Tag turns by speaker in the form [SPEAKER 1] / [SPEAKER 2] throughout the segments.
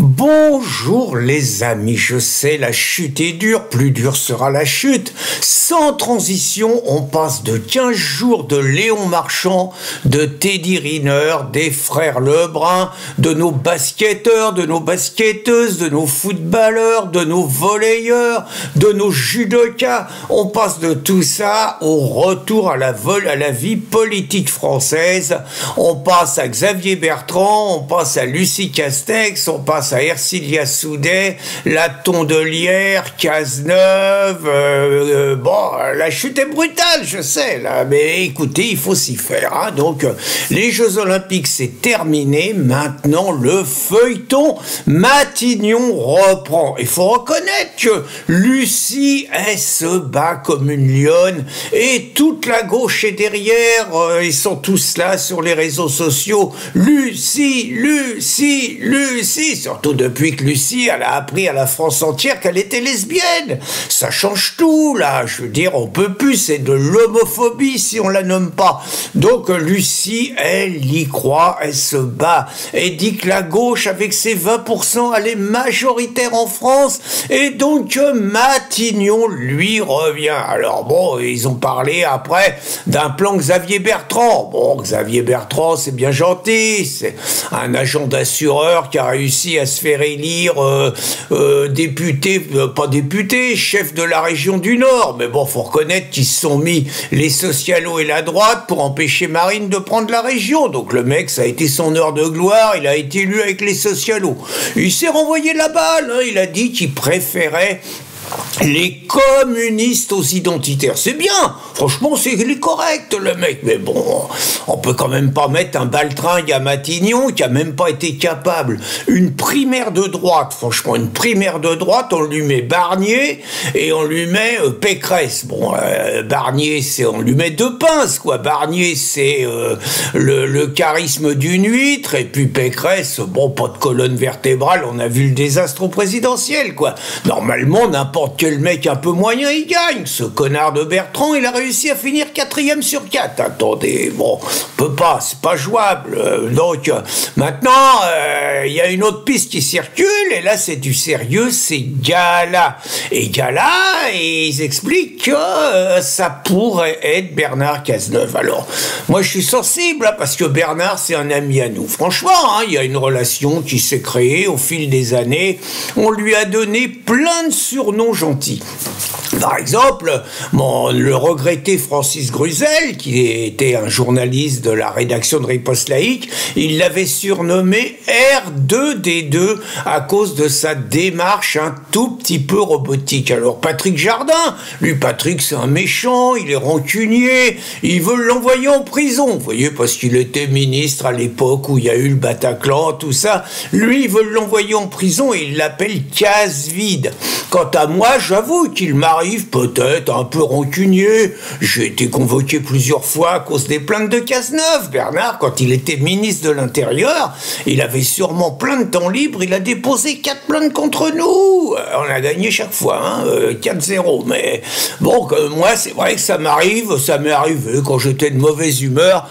[SPEAKER 1] Bonjour les amis, je sais la chute est dure, plus dure sera la chute. Sans transition, on passe de 15 jours de Léon Marchand, de Teddy Riner, des frères Lebrun, de nos basketteurs, de nos basketteuses, de nos footballeurs, de nos volleyeurs, de nos judokas. On passe de tout ça au retour à la vie politique française. On passe à Xavier Bertrand, on passe à Lucie Castex, on passe à Ercilia Soudet, la Tondelière, Cazeneuve. Bon, la chute est brutale, je sais, là, mais écoutez, il faut s'y faire. Hein. Donc, les Jeux Olympiques, c'est terminé. Maintenant, le feuilleton Matignon reprend. Il faut reconnaître que Lucie, elle se bat comme une lionne et toute la gauche est derrière. Ils sont tous là sur les réseaux sociaux. Lucie, Lucie, Lucie. Surtout depuis que Lucie, elle a appris à la France entière qu'elle était lesbienne. Ça change tout, là. Je veux dire, on peut plus. C'est de l'homophobie si on la nomme pas. Donc, Lucie, elle y croit. Elle se bat. Elle dit que la gauche, avec ses 20%, elle est majoritaire en France. Et donc, Matignon lui revient. Alors, bon, ils ont parlé après d'un plan Xavier Bertrand. Bon, Xavier Bertrand, c'est bien gentil. C'est un agent d'assureur qui a réussi à se faire élire député, pas député, chef de la région du Nord. Mais bon, faut reconnaître qu'ils se sont mis les socialos et la droite pour empêcher Marine de prendre la région. Donc le mec, ça a été son heure de gloire, il a été élu avec les socialos. Il s'est renvoyé la balle, hein. Il a dit qu'il préférait les communistes aux identitaires. C'est bien, franchement, il est correct, le mec. Mais bon, on peut quand même pas mettre un baltringue à Matignon qui a même pas été capable. Une primaire de droite, franchement, une primaire de droite, on lui met Barnier et on lui met Pécresse. Bon, Barnier, on lui met deux pinces, quoi. Barnier, c'est le charisme d'une huître, et puis Pécresse, bon, pas de colonne vertébrale, on a vu le désastre au présidentiel, quoi. Normalement, n'importe quel mec un peu moyen, il gagne. Ce connard de Bertrand, il a réussi à finir 4e sur 4. Attendez, bon, on peut pas, c'est pas jouable. Donc, maintenant, il y a une autre piste qui circule, et là, c'est du sérieux, c'est Gala. Et Gala, ils expliquent que ça pourrait être Bernard Cazeneuve. Alors, moi, je suis sensible, hein, parce que Bernard, c'est un ami à nous. Franchement, hein, il y a une relation qui s'est créée au fil des années. On lui a donné plein de surnoms gentils. Par exemple, le regretté Francis Gruzel, qui était un journaliste de la rédaction de Riposte Laïque, il l'avait surnommé R2D2 à cause de sa démarche un tout petit peu robotique. Alors Patrick Jardin, lui Patrick c'est un méchant, il est rancunier, ils veulent l'envoyer en prison, vous voyez, parce qu'il était ministre à l'époque où il y a eu le Bataclan, tout ça. Lui, ils veulent l'envoyer en prison et ils l'appellent Casse-Vide. Quant à moi, j'avoue qu'il m'arrive peut-être un peu rancunier. J'ai été convoqué plusieurs fois à cause des plaintes de Cazeneuve. Bernard, quand il était ministre de l'Intérieur, il avait sûrement plein de temps libre. Il a déposé 4 plaintes contre nous. On a gagné chaque fois, hein, 4-0. Mais bon, moi, c'est vrai que ça m'est arrivé quand j'étais de mauvaise humeur,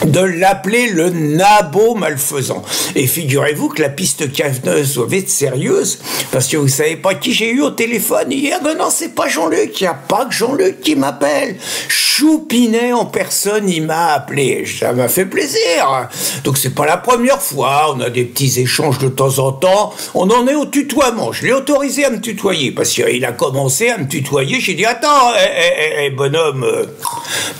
[SPEAKER 1] de l'appeler le nabo malfaisant. Et figurez-vous que la piste Cazeneuve doit être sérieuse, parce que vous savez pas qui j'ai eu au téléphone hier. Non, c'est pas Jean-Luc, il n'y a pas que Jean-Luc qui m'appelle. Choupinet en personne, il m'a appelé. Ça m'a fait plaisir. Donc c'est pas la première fois, on a des petits échanges de temps en temps. On en est au tutoiement. Je l'ai autorisé à me tutoyer, parce qu'il a commencé à me tutoyer. J'ai dit, attends, bonhomme,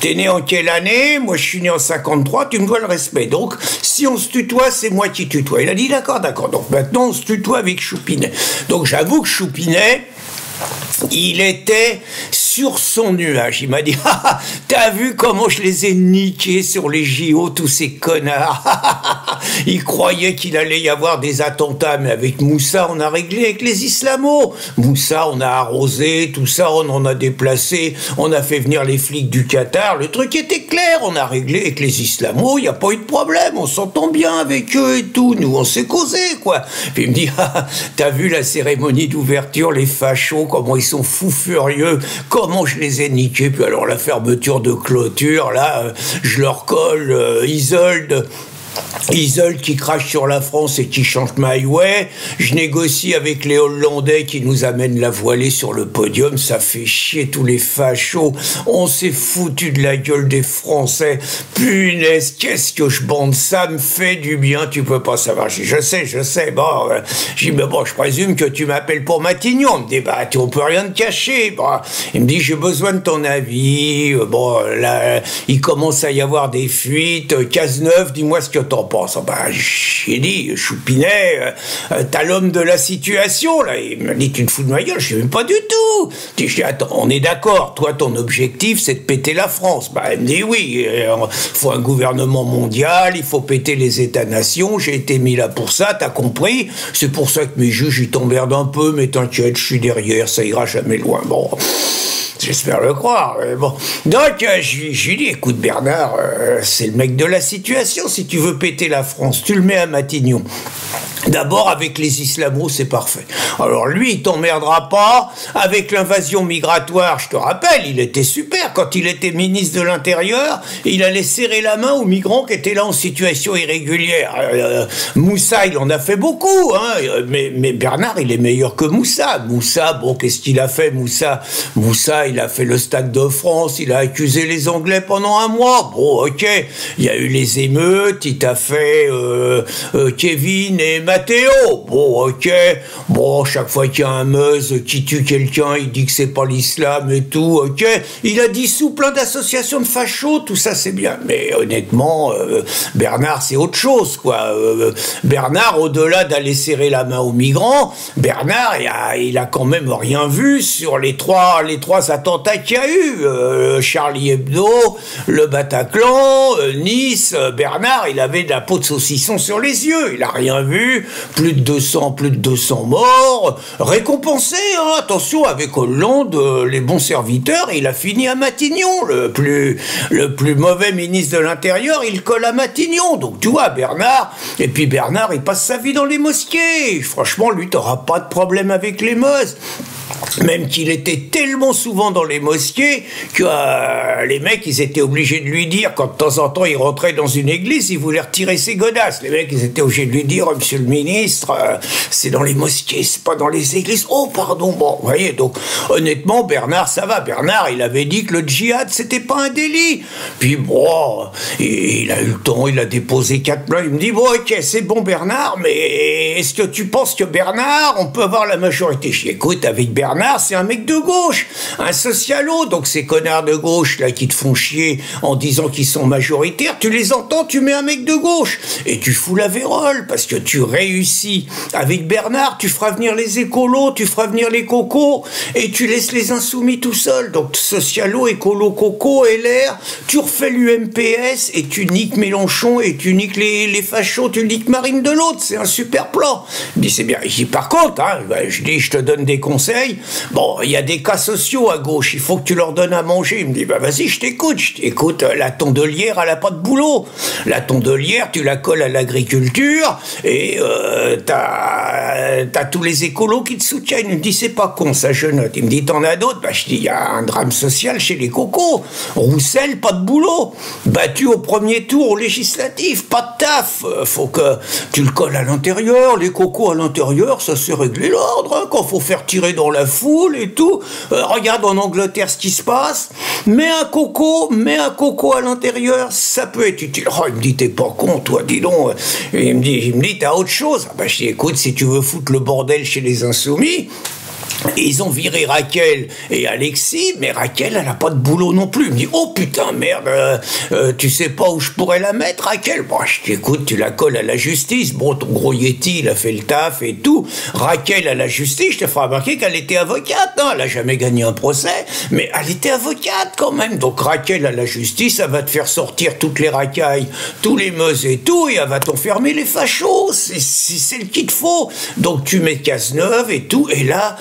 [SPEAKER 1] t'es né en quelle année? Moi, je suis né en 53, tu me dois le respect. Donc, si on se tutoie, c'est moi qui tutoie. Il a dit, d'accord. Donc, maintenant, on se tutoie avec Choupinet. Donc, j'avoue que Choupinet, il était sur son nuage. Il m'a dit, ah, t'as vu comment je les ai niqués sur les JO, tous ces connards. Il croyait qu'il allait y avoir des attentats, mais avec Moussa, on a réglé avec les islamos. Moussa, on a arrosé, tout ça, on en a déplacé, on a fait venir les flics du Qatar. Le truc était clair, on a réglé avec les islamos, il n'y a pas eu de problème, on s'entend bien avec eux et tout. Nous, on s'est causé, quoi. Puis il me dit, ah, t'as vu la cérémonie d'ouverture, les fachos, comment ils sont fous furieux, comment je les ai niqués. Puis alors la fermeture de clôture, là, je leur colle Isolde Iseult qui crache sur la France et qui chante My Way. Je négocie avec les Hollandais qui nous amènent la voilée sur le podium. Ça fait chier tous les fachos. On s'est foutu de la gueule des Français. Punaise, qu'est-ce que je bande. Ça me fait du bien, tu peux pas savoir. Je sais. Bon, j'ai dit, mais bon, je présume que tu m'appelles pour Matignon. Il me dit, bah, on peut rien te cacher. Bon, il me dit, j'ai besoin de ton avis. Bon, là, il commence à y avoir des fuites. Cazeneuve, dis-moi ce que t'en penses. Bah, j'ai dit, Choupinet, t'as l'homme de la situation, là. Il me dit, tu te fous de ma gueule? Je dis, même pas du tout. Je dis, attends, on est d'accord. Toi, ton objectif, c'est de péter la France. Bah, elle me dit, oui, il faut un gouvernement mondial, il faut péter les États-nations. J'ai été mis là pour ça, t'as compris? C'est pour ça que mes juges, ils t'emmerdent un peu, mais t'inquiète, je suis derrière, ça ira jamais loin. Bon. J'espère le croire. Mais bon. Donc, je lui dis, écoute Bernard, c'est le mec de la situation. Si tu veux péter la France, tu le mets à Matignon. D'abord, avec les islamos, c'est parfait. Alors lui, il t'emmerdera pas. Avec l'invasion migratoire, je te rappelle, il était super. Quand il était ministre de l'Intérieur, il allait serrer la main aux migrants qui étaient là en situation irrégulière. Moussa, il en a fait beaucoup, hein. Mais Bernard, il est meilleur que Moussa. Moussa, bon, qu'est-ce qu'il a fait, Moussa, il a fait le Stade de France, il a accusé les Anglais pendant un mois. Bon, ok, il y a eu les émeutes, il t'a fait Kevin et Mathéo. Bon, ok, bon, chaque fois qu'il y a un meuse qui tue quelqu'un, il dit que c'est pas l'islam et tout, ok. Il a dissous plein d'associations de fachos, tout ça c'est bien. Mais honnêtement, Bernard, c'est autre chose, quoi. Bernard, au-delà d'aller serrer la main aux migrants, Bernard, il a quand même rien vu sur les trois attentats qu'il y a eu. Charlie Hebdo, le Bataclan, Nice. Bernard, il avait de la peau de saucisson sur les yeux. Il a rien vu. Plus de 200 morts. Récompensé, hein. Attention, avec Hollande, les bons serviteurs, il a fini à Matignon. Le plus mauvais ministre de l'Intérieur, il colle à Matignon. Donc, tu vois, Bernard, et puis Bernard, il passe sa vie dans les mosquées. Franchement, lui, t'auras pas de problème avec les mosques. Même qu'il était tellement souvent dans les mosquées que les mecs, ils étaient obligés de lui dire, quand de temps en temps il rentrait dans une église, il voulait retirer ses godasses. Les mecs, ils étaient obligés de lui dire, monsieur le ministre, c'est dans les mosquées, c'est pas dans les églises. Oh, pardon, bon, vous voyez, donc, honnêtement, Bernard, ça va. Bernard, il avait dit que le djihad, c'était pas un délit. Puis, bon, il a eu le temps, il a déposé 4 plaintes. Il me dit, bon, ok, c'est bon, Bernard, mais est-ce que tu penses que Bernard, on peut avoir la majorité? Je dis, écoute, avec Bernard, c'est un mec de gauche, un socialo, donc ces connards de gauche là qui te font chier en disant qu'ils sont majoritaires, tu les entends, tu mets un mec de gauche et tu fous la vérole parce que tu réussis. Avec Bernard, tu feras venir les écolos, tu feras venir les cocos et tu laisses les insoumis tout seuls. Donc socialo, écolo, coco, LR, tu refais l'UMPS et tu niques Mélenchon et tu niques les fachos, tu niques Marine Delautre, c'est un super plan. Il me dit c'est bien. Je dis par contre, hein, je dis je te donne des conseils. Bon, il y a des cas sociaux à gauche, il faut que tu leur donnes à manger. Il me dit, bah vas-y, je t'écoute. La tondelière, elle a pas de boulot. La tondelière, tu la colles à l'agriculture et t'as tous les écolos qui te soutiennent. Il me dit, c'est pas con, ça, je note. Il me dit, t'en as d'autres? Bah, je dis, il y a un drame social chez les cocos. Roussel, pas de boulot. Battu au premier tour au législatif, pas de taf. Faut que tu le colles à l'intérieur. Les cocos à l'intérieur, ça c'est réglé l'ordre, hein, quand faut faire tirer dans la foule et tout. Regarde en Angleterre ce qui se passe. Mets un coco à l'intérieur, ça peut être utile. Oh, il me dit, t'es pas con, toi, dis donc. Il me dit, t'as autre chose. Bah, je dis, écoute, si tu veux foutre le bordel chez les insoumis, ils ont viré Raquel et Alexis, mais Raquel, elle n'a pas de boulot non plus. Il me dit, oh putain, merde, tu sais pas où je pourrais la mettre, Raquel? Bon, je dis, écoute, tu la colles à la justice. Bon, ton gros Yeti, il a fait le taf et tout. Raquel à la justice, je te ferai remarquer qu'elle était avocate, hein. Elle a jamais gagné un procès, mais elle était avocate quand même. Donc Raquel à la justice, elle va te faire sortir toutes les racailles, tous les meus et tout, et elle va t'enfermer les fachos. C'est celle qu'il te faut. Donc tu mets Cazeneuve et tout, et là,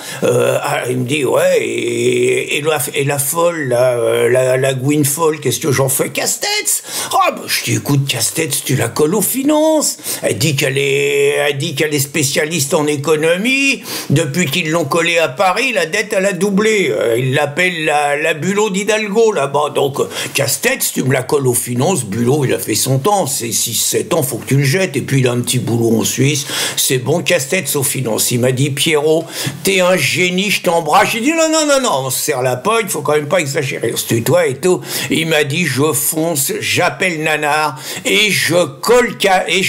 [SPEAKER 1] Il me dit, ouais, et la folle, la Gwyn folle, qu'est-ce que j'en fais, Castex? Ah, bah, je dis, écoute, Castex, tu la colles aux finances. Elle dit qu'elle est spécialiste en économie. Depuis qu'ils l'ont collée à Paris, la dette, elle a doublé. Ils l'appellent la Bulot d'Hidalgo, là-bas. Donc, Castex, tu me la colles aux finances. Bulot, il a fait son temps. C'est 6-7 ans, faut que tu le jettes. Et puis, il a un petit boulot en Suisse. C'est bon, Castex aux finances. Il m'a dit, Pierrot, t'es un génie, je t'embrasse. J'ai dit, non, on se serre la pogne, il faut quand même pas exagérer. On se tutoie et tout. Il m'a dit, je fonce, j'appelle Nanar et je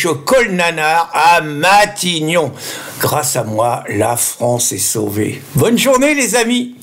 [SPEAKER 1] colle Nanar à Matignon. Grâce à moi, la France est sauvée. Bonne journée, les amis.